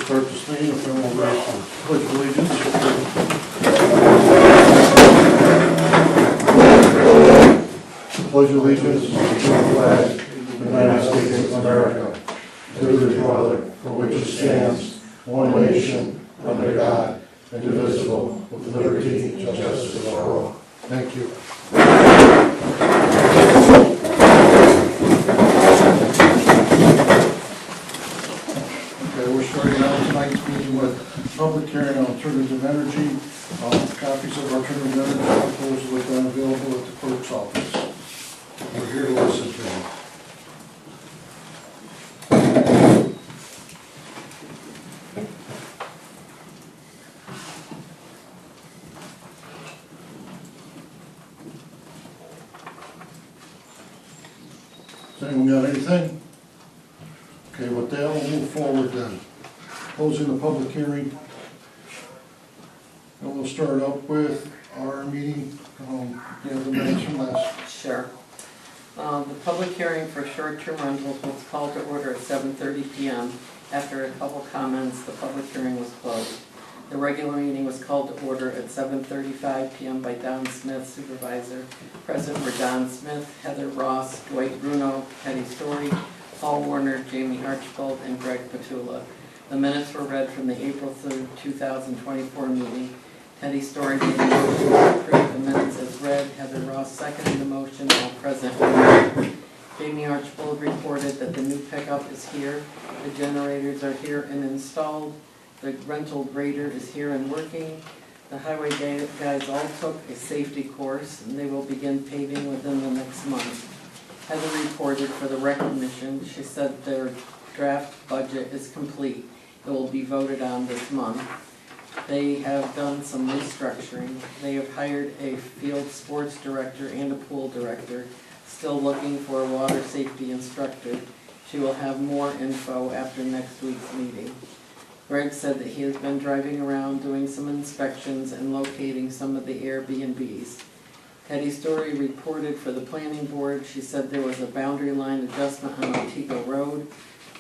start this meeting if everyone will raise the pledge of allegiance. Pledge of allegiance to the flag of the United States of America, to the republic for which it stands, one nation, under God, indivisible, with liberty and justice for all. Thank you. Okay, we're starting out tonight's meeting with public hearing on alternative energy. Copies of alternative energy proposal have been available at the clerk's office. We're here to listen to them. Has anyone got anything? Okay, with that, we'll move forward then. Closing the public hearing. And we'll start up with our meeting. You have the minutes from last. Sure. The public hearing for short-term rentals was called to order at 7:30 p.m. After a couple comments, the public hearing was closed. The regular meeting was called to order at 7:35 p.m. by Don Smith, supervisor. Present were Don Smith, Heather Ross, Dwight Bruno, Teddy Story, Paul Warner, Jamie Archibald, and Greg Petula. The minutes were read from the April 3rd, 2024 meeting. Teddy Story made a motion to approve the minutes as read. Heather Ross seconded the motion, all present. Jamie Archibald reported that the new pickup is here, the generators are here and installed, the rental grader is here and working. The highway guys all took a safety course and they will begin paving within the next month. Heather reported for the recognition, she said their draft budget is complete. It will be voted on this month. They have done some restructuring. They have hired a field sports director and a pool director, still looking for a water safety instructor. She will have more info after next week's meeting. Greg said that he has been driving around doing some inspections and locating some of the Airbnbs. Teddy Story reported for the planning board. She said there was a boundary line adjustment on Otigo Road.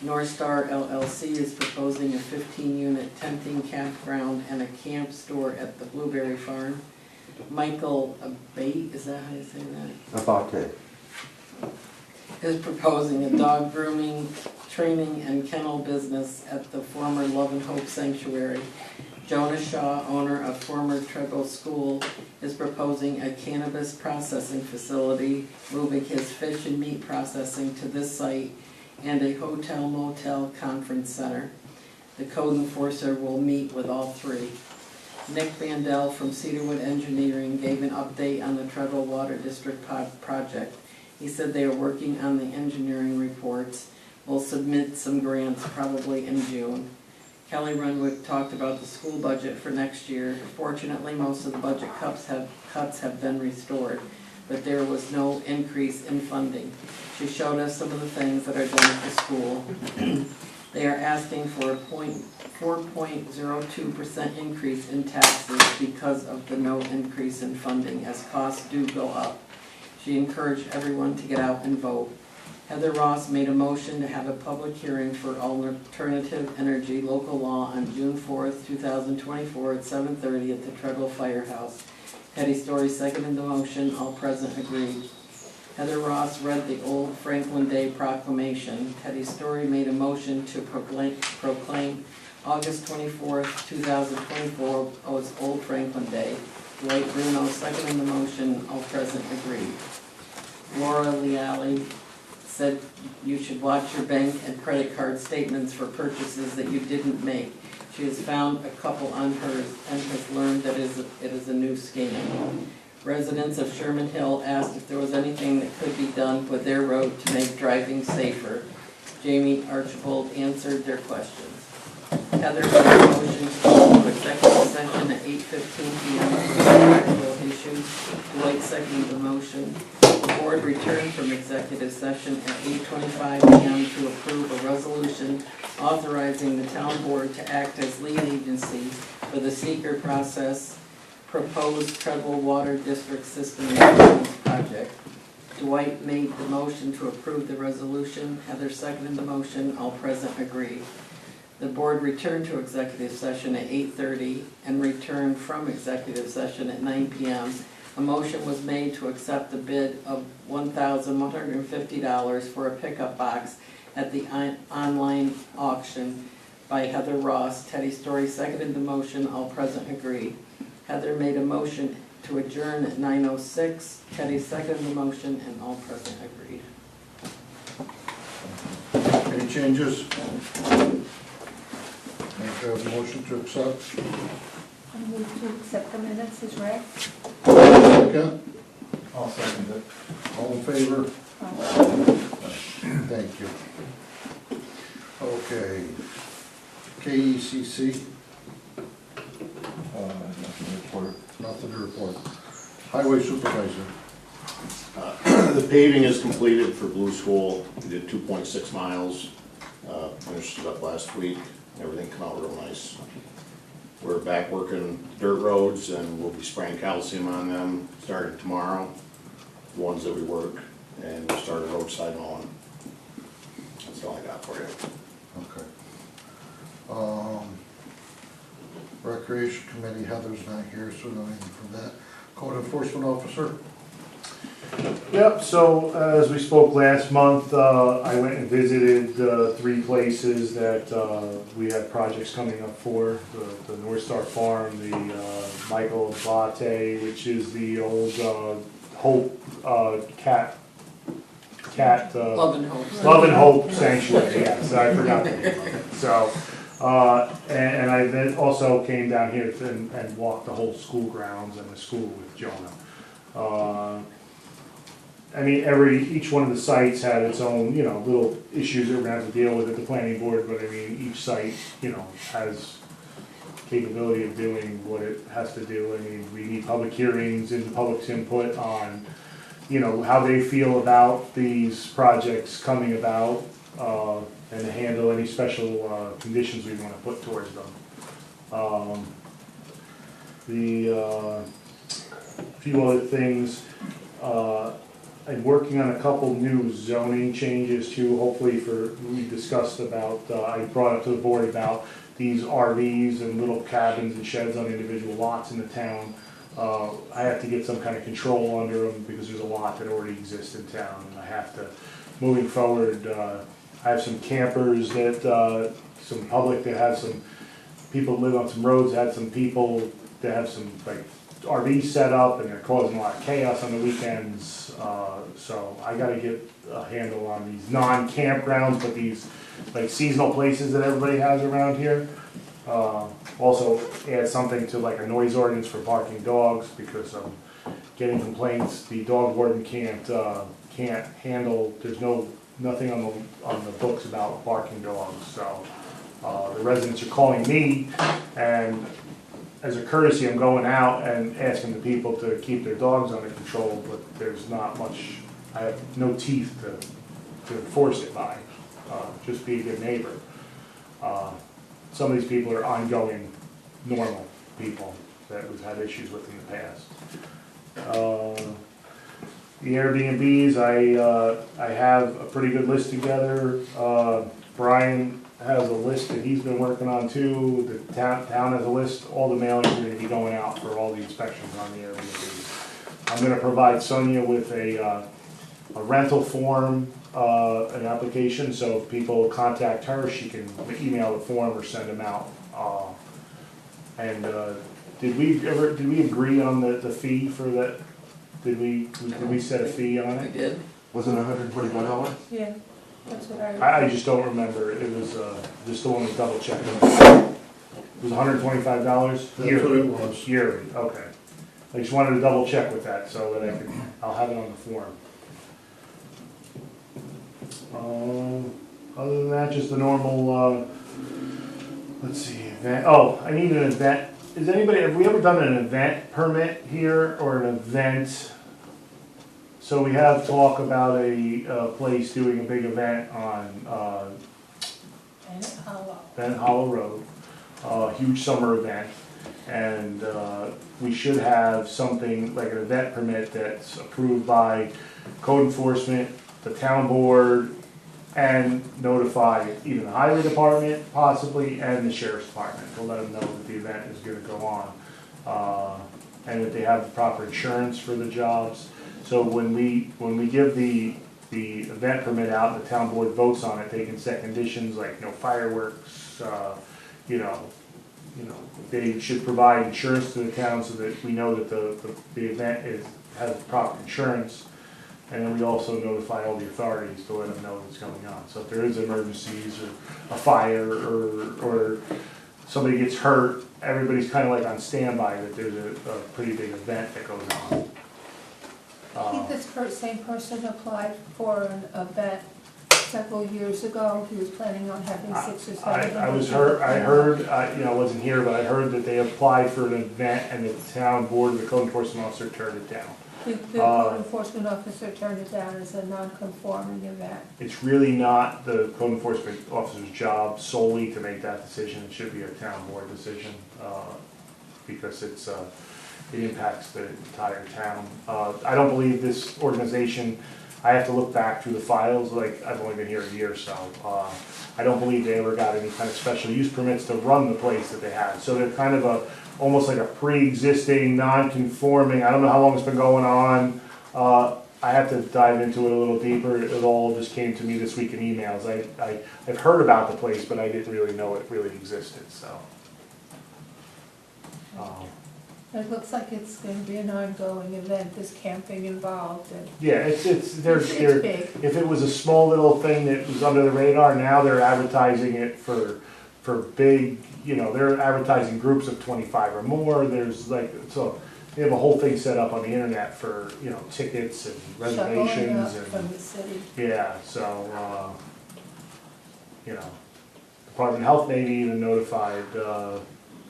North Star LLC is proposing a 15-unit tenting campground and a camp store at the Blueberry Farm. Michael Abate, is that how you say that? Abate. Is proposing a dog grooming, training, and kennel business at the former Love and Hope Sanctuary. Jonah Shaw, owner of former Treble School, is proposing a cannabis processing facility, moving his fish and meat processing to this site, and a hotel-motel conference center. The code enforcer will meet with all three. Nick Vandell from Cedarwood Engineering gave an update on the Treadwell Water District project. He said they are working on the engineering reports. Will submit some grants probably in June. Kelly Renwick talked about the school budget for next year. Fortunately, most of the budget cuts have been restored, but there was no increase in funding. She showed us some of the things that are done at the school. They are asking for a 4.02% increase in taxes because of the no increase in funding as costs do go up. She encouraged everyone to get out and vote. Heather Ross made a motion to have a public hearing for alternative energy local law on June 4th, 2024 at 7:30 at the Treadwell Firehouse. Teddy Story seconded the motion, all present agreed. Heather Ross read the Old Franklin Day proclamation. Teddy Story made a motion to proclaim August 24th, 2024 as Old Franklin Day. Dwight Bruno seconded the motion, all present agreed. Laura Leali said you should watch your bank and credit card statements for purchases that you didn't make. She has found a couple on hers and has learned that it is a new scam. Residents of Sherman Hill asked if there was anything that could be done with their road to make driving safer. Jamie Archibald answered their questions. Heather made a motion to go to executive session at 8:15 p.m. for practical issues. Dwight seconded the motion. The board returned from executive session at 8:25 p.m. to approve a resolution authorizing the town board to act as lead agency for the seeker process proposed Treadwell Water District System Improvements Project. Dwight made the motion to approve the resolution. Heather seconded the motion. All present agreed. The board returned to executive session at 8:30 and returned from executive session at 9 p.m. A motion was made to accept the bid of $1,150 for a pickup box at the online auction by Heather Ross. Teddy Story seconded the motion. All present agreed. Heather made a motion to adjourn at 9:06. Teddy seconded the motion, and all present agreed. Any changes? Make a motion to accept. I move to accept the minutes as read. Second, I'll second it. all in favor? Uh, Thank you. Okay. KECC, Nothing to report. nothing to report. Highway supervisor, The paving is completed for Blue School. We did 2.6 miles, finished it up last week. Everything came out real nice. We're back working dirt roads and we'll be spraying calcium on them starting tomorrow, the ones that we work, and we'll start a roadside mowing. That's all I got for you. okay. Recreation Committee, Heather's not here, so no anything from that. Code Enforcement Officer, Yep, so as we spoke last month, I went and visited 3 places that we have projects coming up for. The North Star Farm, the Michael Latte, which is the old Hope cat. Love and Hope. Love and Hope Sanctuary, yes, I forgot the name of it. So, and I then also came down here and walked the whole school grounds and the school with Jonah. I mean, each one of the sites had its own, little issues that we're gonna have to deal with at the planning board, but I mean, each site, has capability of doing what it has to do. I mean, we need public hearings and the public's input on, how they feel about these projects coming about, and to handle any special, conditions we wanna put towards them. Few other things, I'm working on a couple new zoning changes too, hopefully we discussed about, I brought up to the board about these RVs and little cabins and sheds on individual lots in the town. I have to get some kind of control under them because there's a lot that already exists in town, and I have to, moving forward, I have some campers that, some public that have some, people that live on some roads, had some people that have some like RVs set up and they're causing a lot of chaos on the weekends. So I gotta get a handle on these non-campgrounds, but these like seasonal places that everybody has around here. Also add something to like a noise ordinance for barking dogs because I'm getting complaints. The dog warden can't handle, there's nothing on the books about barking dogs. So the residents are calling me, and as a courtesy, I'm going out and asking the people to keep their dogs under control, but there's not much, I have no teeth to enforce it by. Just be a good neighbor. Some of these people are ongoing, normal people that we've had issues with in the past. The Airbnbs, I have a pretty good list together. Brian has a list that he's been working on too. The town has a list. All the mailings are going to be going out for all the inspections on the Airbnbs. I'm going to provide Sonia with a rental form, an application, so if people contact her, she can email the form or send them out. Did we agree on the fee for that? Did we set a fee on We it? did. Wasn't it $125? Yeah, that's what I. I just don't remember. It was just the one we double checked. It was $125 that's what yearly. it was. Yearly, okay. I just wanted to double check with that so that I'll have it on the form. Other than that, just the normal, let's see, event. Oh, I need an event. Have we ever done an event permit here or an event? So we have talk about a place doing a big event on And how, Bennett Hollow Road, huge summer event. And we should have something like an event permit that's approved by code enforcement, the town board, and notify even the highway department possibly and the sheriff's department to let them know that the event is gonna go on. And that they have the proper insurance for the jobs. So when we give the event permit out and the town board votes on it, they can set conditions like no fireworks, you know, they should provide insurance to the town so that we know that the event has proper insurance. And then we also notify all the authorities to let them know what's going on. So if there is emergencies or a fire or somebody gets hurt, everybody's kind of like on standby that there's a pretty big event that goes on. I think this same person applied for an event several years ago. He was planning on having 6 or 7. I heard, you know, I wasn't here, but I heard that they applied for an event and the town board, the code enforcement officer turned it down. The code enforcement officer turned it down as a non-conforming event. It's really not the code enforcement officer's job solely to make that decision. It should be a town board decision, because it impacts the entire town. I don't believe this organization, I have to look back through the files, like, I've only been here a year, so, I don't believe they ever got any kind of special use permits to run the place that they had. So they're kind of almost like a pre-existing, non-conforming, I don't know how long it's been going on. I have to dive into it a little deeper. It all just came to me this week in emails. I've heard about the place, but I didn't really know it really existed, so. It looks like it's going to be an ongoing event, there's camping involved and Yeah, it's big. if it was a small little thing that was under the radar, now they're advertising it for big, you know, they're advertising groups of 25 or more. There's like, so they have a whole thing set up on the internet for, you know, tickets and Shuttling reservations up and. from the city. Yeah, so, you know, Department of Health may be even notified,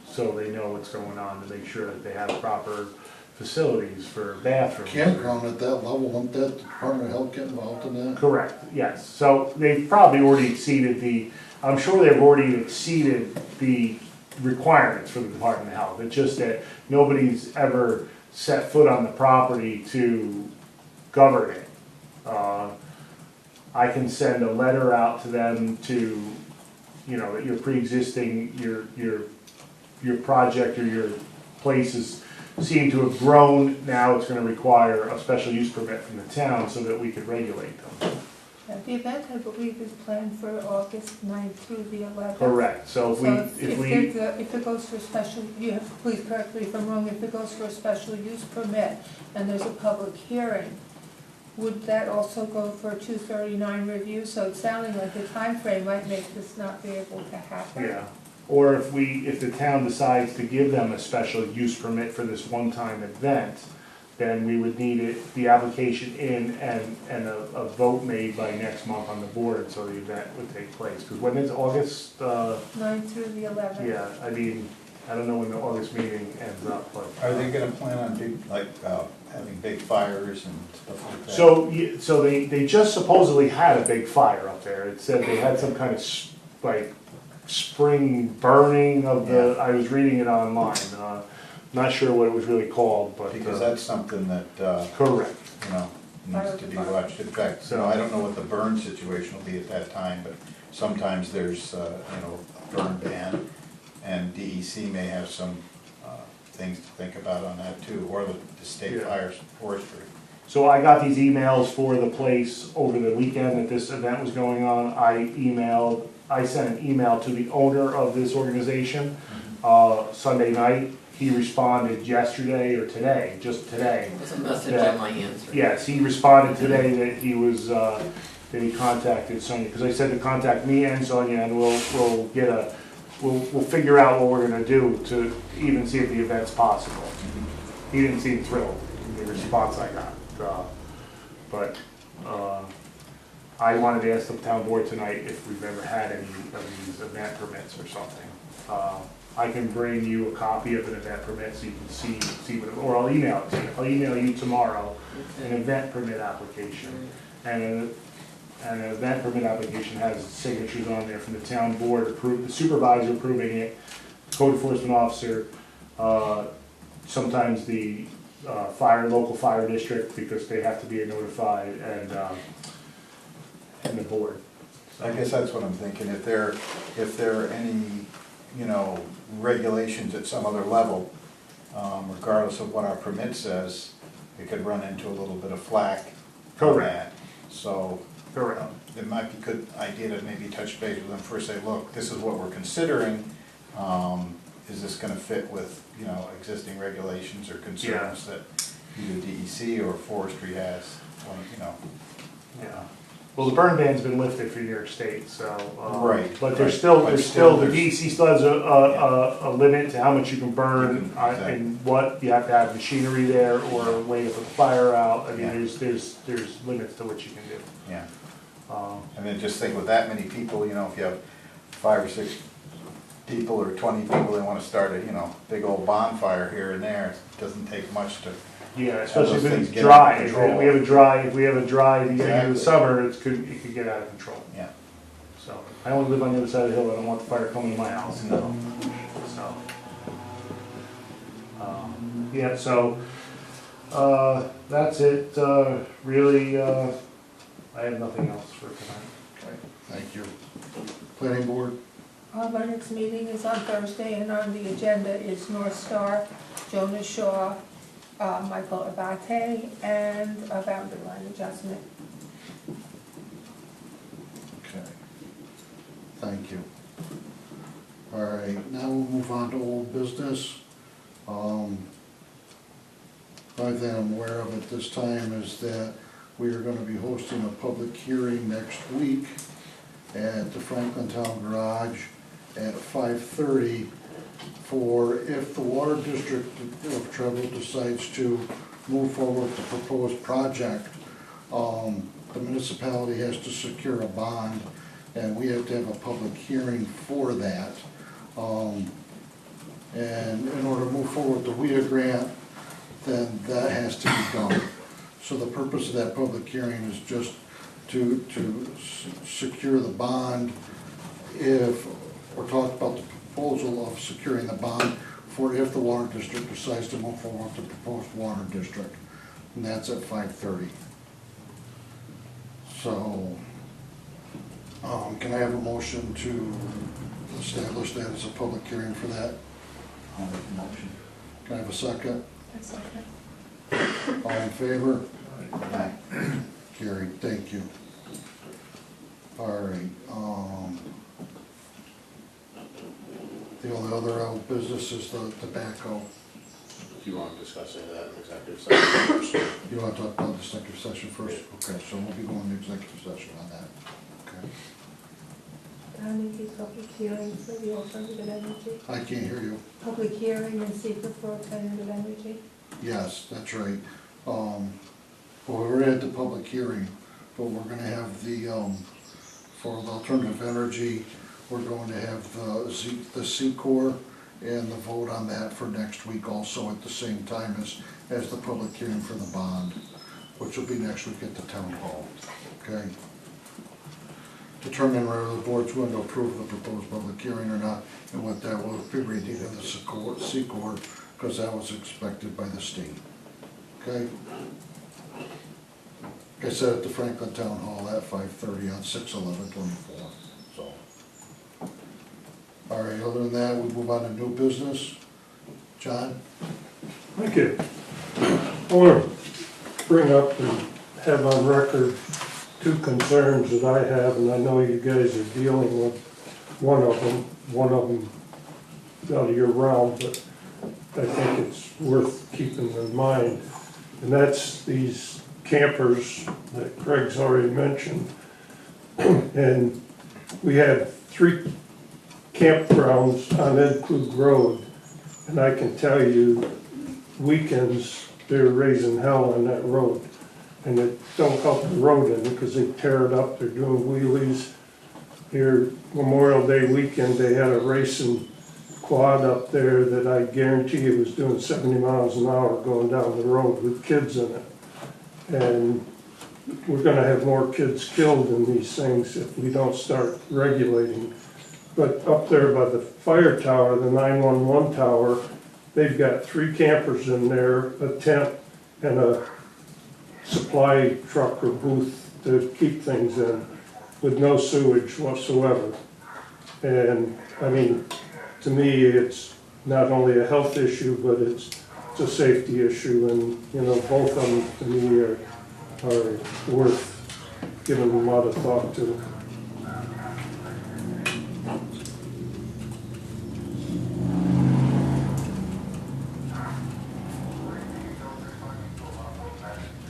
so they know what's going on to make sure that they have proper facilities for bathrooms. Campground at that level, won't that Department of Health get involved in that? Correct, yes. So they've probably already exceeded I'm sure they've already exceeded the requirements for the Department of Health. It's just that nobody's ever set foot on the property to govern it. I can send a letter out to them to, you know, that your pre-existing, your project or your places seem to have grown. Now it's gonna require a special use permit from the town so that we could regulate them. The event, I believe, is planned for August 9th through the 11th. Correct, so if it goes for special, you have to please correct me if I'm wrong, if it goes for a special use permit and there's a public hearing, would that also go for a 239 review? So it's sounding like the time frame might make this not be able to happen. yeah. Or if the town decides to give them a special use permit for this one-time event, then we would need the application in and a vote made by next month on the board, so the event would take place. Because when is August? 9th through the 11th. Yeah, I mean, I don't know when the August meeting ends up, but. Are they gonna plan on big, like, having big fires and stuff like that? So they just supposedly had a big fire up there. It said they had some kind of like spring burning of the, I was reading it online. Not sure what it was really called, but. Because that's something that, Correct. you know, needs to be watched. In fact, you know, I don't know what the burn situation will be at that time, but sometimes there's, you know, a burn ban, and DEC may have some things to think about on that too, or the state fire forestry. So I got these emails for the place over the weekend that this event was going on. I sent an email to the owner of this organization Sunday night. He responded yesterday or today, just today. It was a message on my answer. Yes, he responded today that he was, that he contacted Sonia, because I said to contact me and Sonia, and we'll get we'll figure out what we're gonna do to even see if the event's possible. He didn't seem thrilled in the response I got, but I wanted to ask the town board tonight if we've ever had any of these event permits or something. I can bring you a copy of an event permit so you can see what, or I'll email it to you. I'll email you tomorrow an event permit application. And an event permit application has signatures on there from the town board, the supervisor approving it, code enforcement officer, sometimes the local fire district, because they have to be notified, and the board. I guess that's what I'm thinking, if there are any, regulations at some other level, regardless of what our permit says, it could run into a little bit of flack on Correct. that. So, Correct. it might be a good idea to maybe touch base with them first, say, look, this is what we're considering. Is this gonna fit with, existing regulations or concerns that either DEC or forestry has, Yeah. Well, the burn ban's been lifted for New York State, so. Right, But right. there's still, the There's- DEC still has a limit to how much you can burn, You can- exactly. and what, you have to have machinery there, or a way to put the fire out. I mean, Yeah. there's limits to what you can do. Yeah, Um, and then just think with that many people, if you have 5 or 6 people or 20 people that wanna start a, big old bonfire here and there, it doesn't take much to, Yeah, especially if those it's things get dry, out of if control. we have a dry beginning of the Exactly. summer, it could get out of control. yeah. So, I only live on the other side of the hill, I don't want the fire coming to my house. No. So, yeah, so, that's it, really, I have nothing else for tonight. Okay, thank you. Planning board, Our next meeting is on Thursday, and on the agenda is North Star, Jonas Shaw, Michael Abate, and a boundary line adjustment. okay. Thank you. All right, now we'll move on to old business. Only thing I'm aware of at this time is that we are gonna be hosting a public hearing next week at the Franklin Town Garage at 5:30 for if the Water District of Trumbull decides to move forward with the proposed project, the municipality has to secure a bond, and we have to have a public hearing for that. And in order to move forward with the WIA grant, then that has to be done. So the purpose of that public hearing is just to secure the bond. If, we're talking about the proposal of securing the bond for if the water district decides to move forward with the proposed water district, and that's at 5:30. So, can I have a motion to establish that as a public hearing for that? I'll make a motion. Can I have a second? That's okay. All in favor? Aye. Carried, thank you. All right, the only other old business is the tobacco. If you want to discuss any of that in executive session first. You wanna talk about the executive session first? Okay, so we'll be going to executive session on that. Okay. Planning the public hearing for the alternative energy. I can't hear you. Public hearing and secret for alternative energy. Yes, that's right. Well, we're at the public hearing, but we're gonna have the, for the alternative energy, we're going to have the C-Corps and the vote on that for next week also at the same time as the public hearing for the bond, which will be next week at the town hall, okay? Determine whether the board's going to approve the proposed public hearing or not, and what that will be reading of the C-Corps, because that was expected by the state, okay? Like I said, at the Franklin Town Hall at 5:30 on 6/11/24, so. All right, other than that, we move on to new business. John? Thank you. I want to bring up and have on record two concerns that I have, and I know you guys are dealing with one of them out of your realm, but I think it's worth keeping in mind. And that's these campers that Craig's already mentioned. And we have 3 campgrounds on Ed Klug Road, and I can tell you, weekends, they're raising hell on that road. And it don't help the road any, because they tear it up, they're doing wheelies. Here, Memorial Day weekend, they had a racing quad up there that I guarantee you was doing 70 miles an hour going down the road with kids in it. And we're gonna have more kids killed in these things if we don't start regulating. But up there by the fire tower, the 911 tower, they've got 3 campers in there, a tent, and a supply truck or booth to keep things in. with no sewage whatsoever. And, I mean, to me, it's not only a health issue, but it's a safety issue, and, you know, both of them, to me, are worth giving a lot of thought to.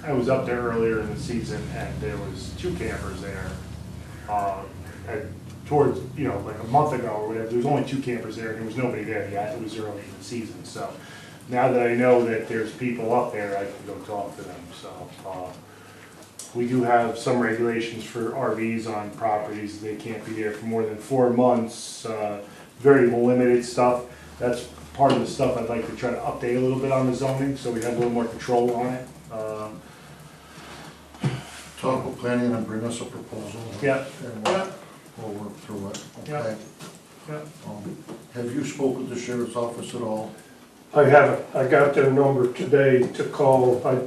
I was up there earlier in the season and there was 2 campers there. And towards, you know, like a month ago or whatever, there was only 2 campers there and there was nobody there yet. It was early in the season, so now that I know that there's people up there, I can go talk to them, so. We do have some regulations for RVs on properties. They can't be there for more than 4 months, very limited stuff. That's part of the stuff I'd like to try to update a little bit on the zoning, so we have a little more control on it. Talk with planning and bring us a proposal. Yeah. And Yeah. we'll work through it, Yeah. okay? Yeah. Have you spoke with the sheriff's office at all? I haven't, I got their number today to call. I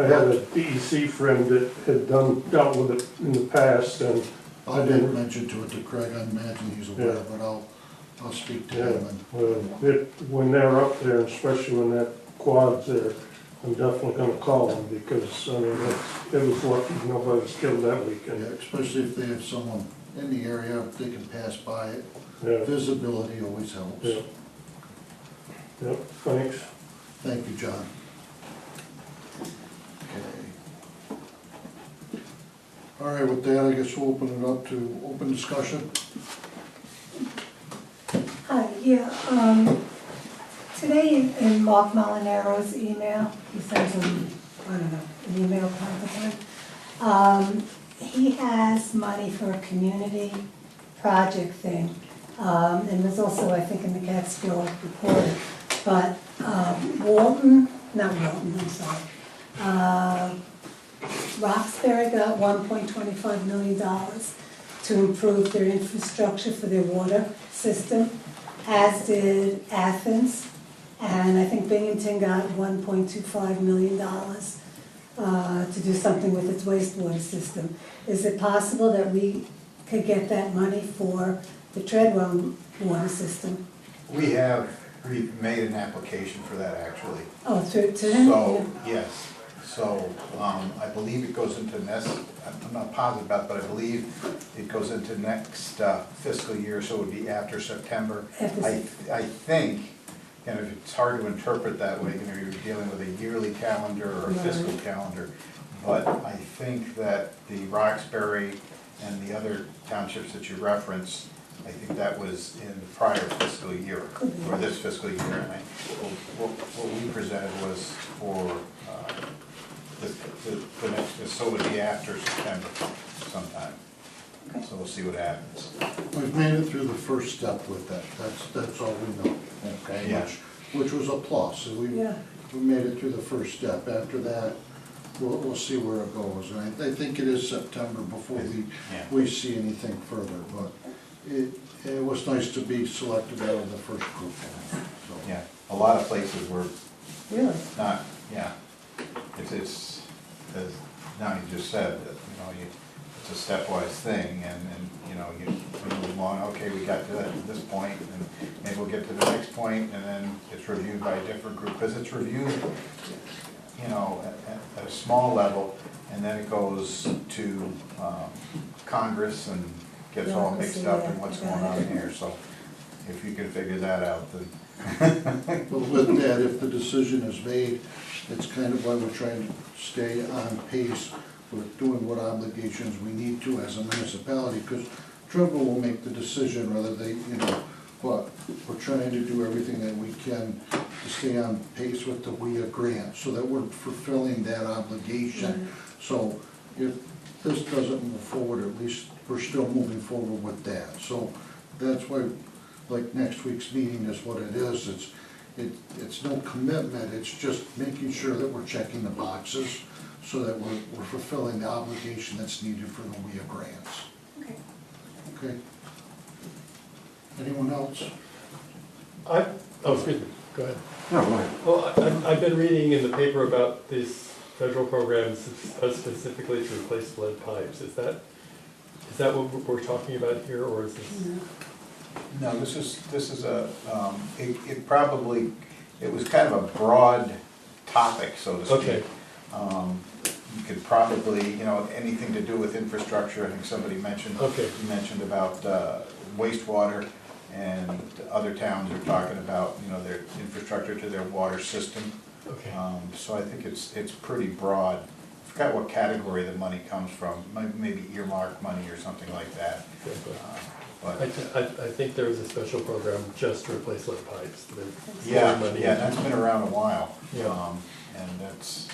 had a DEC friend that had dealt with it in the past, and I didn't mention to it to Craig, I imagine he's aware, Yeah. but I'll speak to yeah, him and. when they're up there, especially when that quad's there, I'm definitely gonna call them, because, I mean, it was lucky nobody was killed that Yeah, weekend. especially if they have someone in the area, if they can pass by it. Yeah, Visibility always helps. yeah. Yep, thanks. Thank you, John. Okay. All right, with that, I guess we'll open it up to open discussion. Hi, today in Mark Molinaro's email, he sends an email kind of thing. He has money for a community project thing. And there's also, I think, in the Catskill report, but Roxbury got $1.25 million to improve their infrastructure for their water system, as did Athens, and I think Binghamton got $1.25 million to do something with its wastewater system. Is it possible that we could get that money for the Treadwell water system? We've made an application for that, actually. Oh, to them? So, yes, so, I believe it goes into I'm not positive about it, but I believe it goes into next fiscal year, so it would be after September. I think, and it's hard to interpret that way, you know, you're dealing with a yearly calendar or a fiscal calendar, but I think that the Roxbury and the other townships that you referenced, I think that was in the prior fiscal year, or this fiscal year, and what we presented was for the next, so it would be after September sometime. So we'll see what happens. We've made it through the first step with that, that's all we know, okay? Yeah. Which was a plus, so we made it through the first step. After that, we'll see where it goes. And I think it is September before we see anything further, but it was nice to be selected out of the first group. So. Yeah, a lot of places were Really? not, it's, as Donnie just said, that, you know, it's a stepwise thing, and you know, you move along, okay, we got to this point, and maybe we'll get to the next point, and then it's reviewed by a different group, because it's reviewed, you know, at a small level, and then it goes to Congress and gets all mixed up in what's going on here, so if you can figure that out, then. But with that, if the decision is made, it's kind of why we're trying to stay on pace with doing what obligations we need to as a municipality, because Treadwell will make the decision whether they, you know, but we're trying to do everything that we can to stay on pace with the WIA grant, so that we're fulfilling that obligation. So if this doesn't move forward, at least we're still moving forward with that. So that's why, like, next week's meeting is what it is. It's no commitment, it's just making sure that we're checking the boxes so that we're fulfilling the obligation that's needed for the WIA grants. Okay. Okay? Anyone else? Excuse me, go ahead. Well, I've been reading in the paper about these federal programs specifically to replace lead pipes. Is that Is that what we're talking about here, or is this? No, this is a, it was kind of a broad topic, so to speak. Okay. You could probably, anything to do with infrastructure, I think somebody mentioned. Okay. You mentioned about wastewater, and other towns are talking about, their infrastructure to their water system. Okay. So I think it's pretty broad. I forgot what category the money comes from, maybe earmark money or something like that. But I think there was a special program just to replace lead pipes. yeah, money. that's been around a while. Yeah. And that's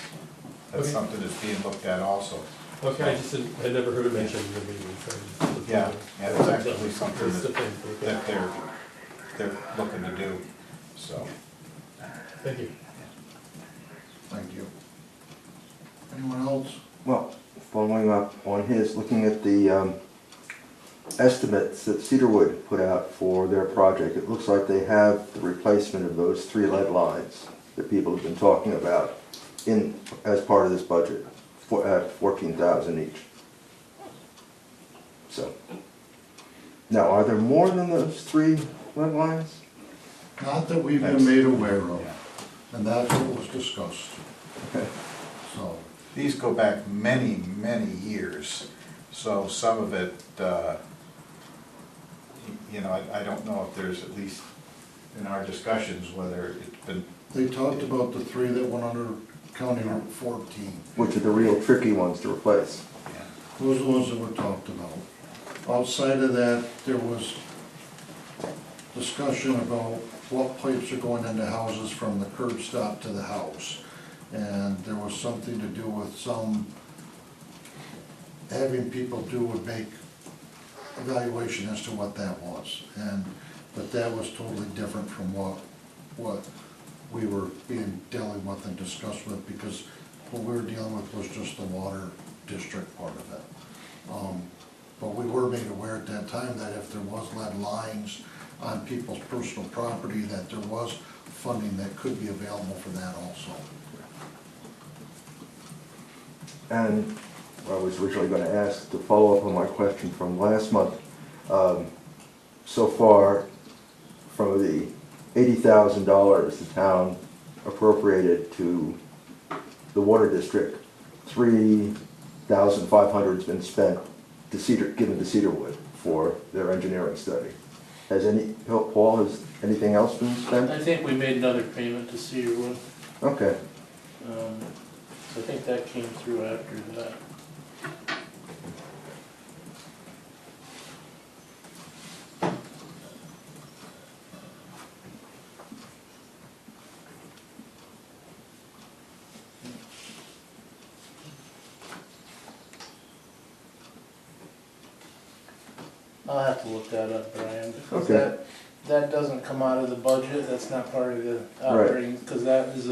Okay. something that's being looked at also. Okay, I never heard it mentioned in the meeting. So I just- Yeah, it's actually something List of that, things to look at. they're looking to do, so. Thank you. Thank you. Anyone else? Well, following up on his, looking at the estimates that Cedarwood put out for their project, it looks like they have the replacement of those 3 lead lines that people have been talking about as part of this budget, at $14,000 each. So, now, are there more than those 3 lead lines? Not that we've been made aware of, and that's what was discussed. Okay. So, These go back many, many years, so some of it, I don't know if there's, at least in our discussions, whether it's been, they talked about the 3 that went under County Route 14. Which are the real tricky ones to replace? Those are the ones that were talked about. Outside of that, there was discussion about what pipes are going into houses from the curb stop to the house. And there was something to do with having people do a make evaluation as to what that was. But that was totally different from what we were dealing with and discussed with, because what we were dealing with was just the water district part of it. But we were made aware at that time that if there was lead lines on people's personal property, that there was funding that could be available for that also. And I was originally going to ask, to follow up on my question from last month, so far, from the $80,000 the town appropriated to the water district, $3,500 has been spent given to Cedarwood for their engineering study. Paul, has anything else been spent? I think we made another payment to Cedarwood, Okay. so I think that came through after that. I'll have to look that up, Brian, because Okay. that doesn't come out of the budget, that's not part of the operating, because that is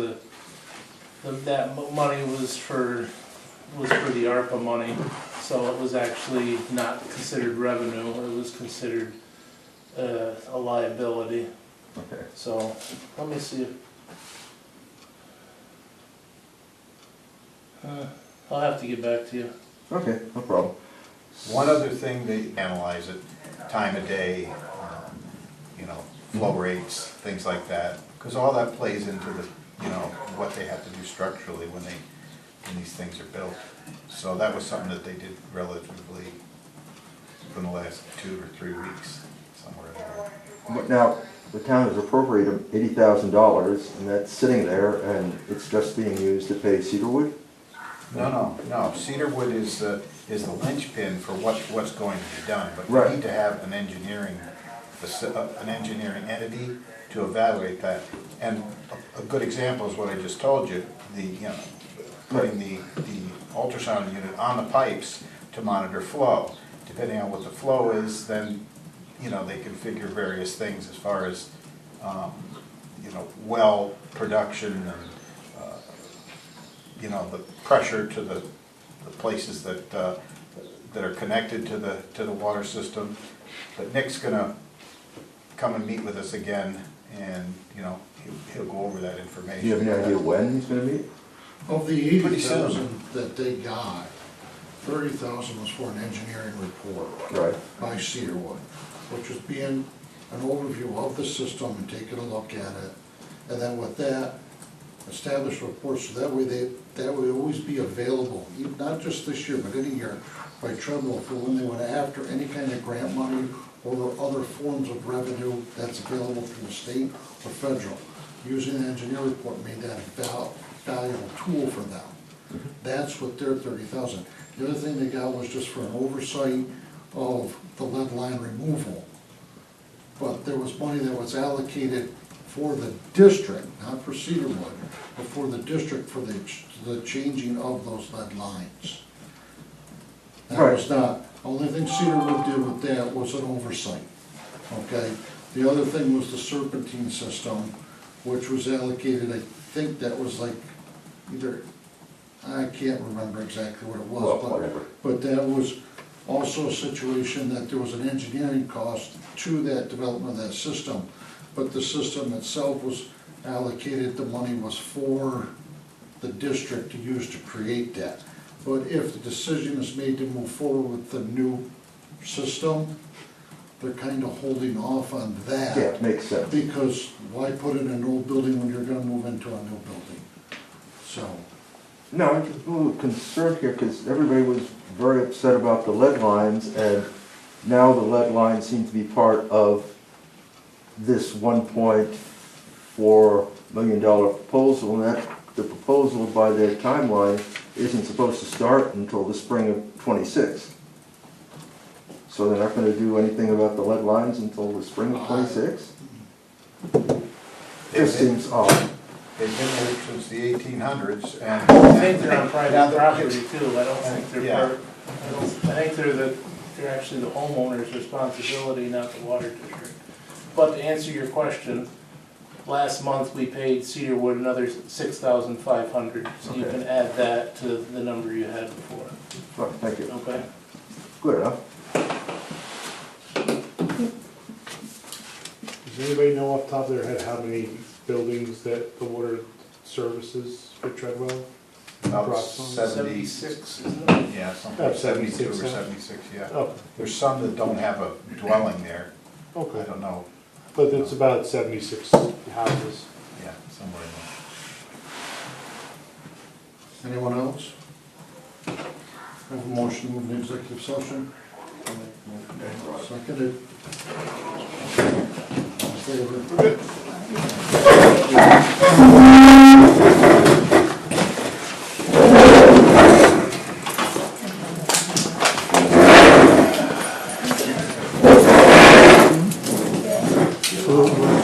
that money was for the ARPA money, so it was actually not considered revenue, it was considered a liability. Okay. So, let me see if, I'll have to get back to you. Okay, no problem. one other thing, they analyze it, time of day, flow rates, things like that, because all that plays into the, what they have to do structurally when these things are built. So that was something that they did relatively in the last 2 or 3 weeks, somewhere in there. But now, the town has appropriated $80,000, and that's sitting there, and it's just being used to pay Cedarwood? No, Cedarwood is the linchpin for what's going to be done, but Right. we need to have an engineering entity to evaluate that. And a good example is what I just told you, putting the ultrasound unit on the pipes to monitor flow. Depending on what the flow is, then, they can figure various things as far as, well production and, the pressure to the places that are connected to the water system. But Nick's gonna come and meet with us again, and, he'll go over that information. Do you have any idea when he's gonna meet? Of the Pretty soon. 80,000 that they got, 30,000 was for an engineering report Right. by Cedarwood, which was being an overview of the system and taking a look at it. And then with that, establish reports, so that way that would always be available, not just this year, but any year, by Trumbull for when they went after any kind of grant money or other forms of revenue that's available through the state or federal. Using the engineer report made that a valuable tool for them. That's what their 30,000. The other thing they got was just for an oversight of the lead line removal. But there was money that was allocated for the district, not for Cedarwood, but for the district for the changing of those lead lines. That was not, only thing Cedarwood did with that was an oversight, okay? The other thing was the serpentine system, which was allocated, I think that was like either, I can't remember exactly what it was, Whatever. but that was also a situation that there was an engineering cost to that development of that system, but the system itself was allocated, the money was for the district to use to create that. But if the decision is made to move forward with the new system, they're kind of holding off on that. Yeah, makes sense. Because why put in an old building when you're gonna move into a new building? So, No, I'm just a little concerned here because everybody was very upset about the lead lines, and now the lead lines seem to be part of this $1.4 million proposal, and that the proposal by their timeline isn't supposed to start until the spring of '26. So they're not gonna do anything about the lead lines until the spring of '26? This seems odd. They've been there since the 1800s, and. I think they're on private property too, I don't think they're Yeah. part, I think they're actually the homeowner's responsibility, not the water district. But to answer your question, last month we paid Cedarwood another $6,500, so you Okay. can add that to the number you had before, Fine, thank you. okay? Good enough. Does anybody know off the top of their head how many buildings that the water services for Treadwell? About Approximately. 76, isn't it? yeah, something About like 72 or 76, 76, yeah. Oh, There's some that don't have a dwelling there, I okay, don't know, but it's about 76 houses. yeah, somewhere in anyone else? Have a motion to move into executive session? Seconded. All in favor?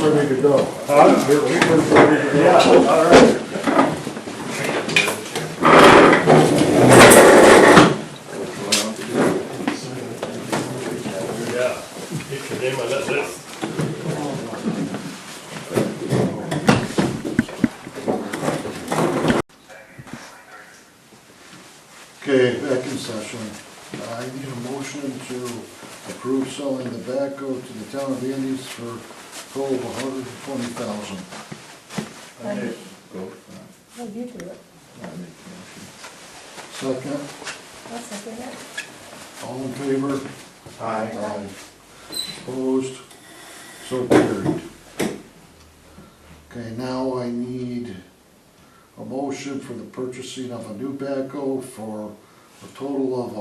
We're ready to go. Yeah, all right. Yeah, get your name on that list. Okay, back in session. I need a motion to approve selling the backhoe to the town of Andes for a total of $120,000. Oh, you do it. Second, I'll second it. all in favor? Aye. Opposed? So carried. Okay, now I need a motion for the purchasing of a new backhoe for a total of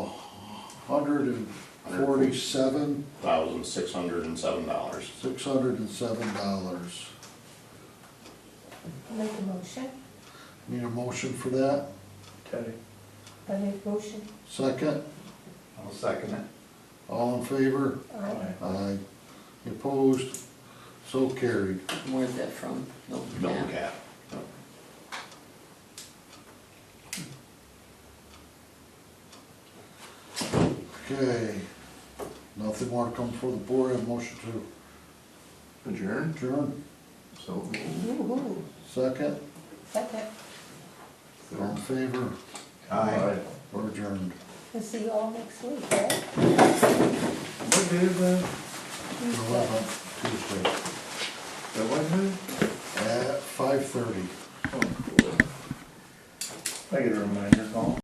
$147,607. $1,607. Make a motion. Need a motion for that? Okay. I make a motion. Second, I'll second it. all in favor? Aye. Aye. Opposed? So carried. Where's that from? Milton Milton Cat? Cap. Okay, nothing more to come before the board, a motion to Adjourn? adjourn, So. Woo-hoo. second, Second. all in favor, Aye. we're adjourned. We'll see you all next week, right? What day is that? Tuesday, That Wednesday? at 5:30. Oh, cool. I get a reminder call.